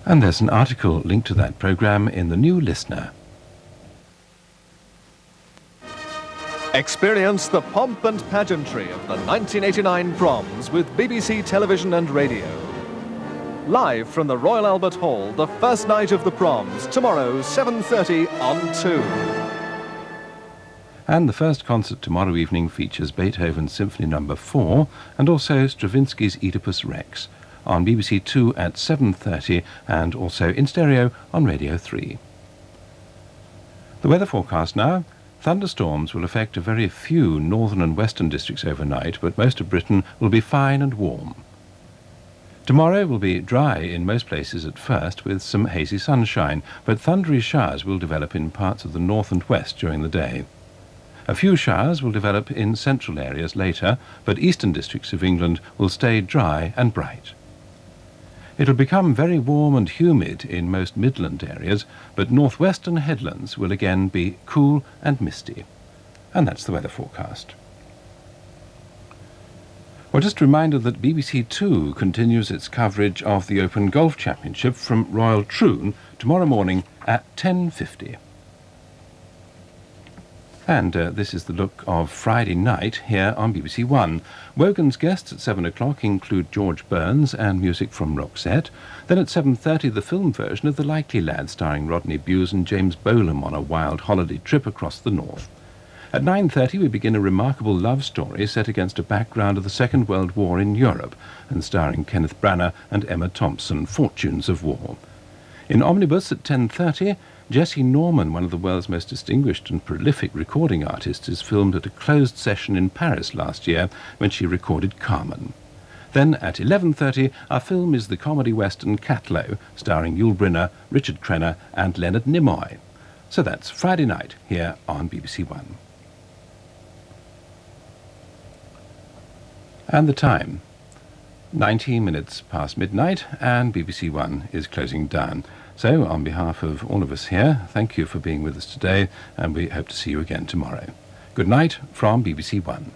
And there's an article linked to that programme in the New Listener. Experience the pomp and pageantry of the 1989 Proms with BBC Television and Radio. Live from the Royal Albert Hall, the first night of the Proms, tomorrow 7:30 on 2. And the first concert tomorrow evening features Beethoven's Symphony No. 4 and also Stravinsky's Oedipus Rex on BBC 2 at 7:30 and also in stereo on Radio 3. The weather forecast now. Thunderstorms will affect a very few northern and western districts overnight, but most of Britain will be fine and warm. Tomorrow will be dry in most places at first with some hazy sunshine, but thundery showers will develop in parts of the north and west during the day. A few showers will develop in central areas later, but eastern districts of England will stay dry and bright. It'll become very warm and humid in most Midland areas, but northwestern headlands will again be cool and misty. And that's the weather forecast. Well, just a reminder that BBC Two continues its coverage of the Open Golf Championship from Royal Troon tomorrow morning at 10:50. And this is the look of Friday night here on BBC One. Wogan's guests at 7 o'clock include George Burns and music from Roxette. Then at 7:30 the film version of The Likely Lads starring Rodney Bewes and James Bolam on a wild holiday trip across the north. At 9:30 we begin a remarkable love story set against a background of the Second World War in Europe and starring Kenneth Branagh and Emma Thompson, Fortunes of War. In Omnibus at 10:30, Jessie Norman, one of the world's most distinguished and prolific recording artists, is filmed at a closed session in Paris last year when she recorded Carmen. Then at 11:30 our film is the comedy western Catlow, starring Yul Brynner, Richard Crenna and Leonard Nimoy. So that's Friday night here on BBC One. And the time, 19 minutes past midnight, and BBC One is closing down. So, on behalf of all of us here, thank you for being with us today, and we hope to see you again tomorrow. Good night from BBC One.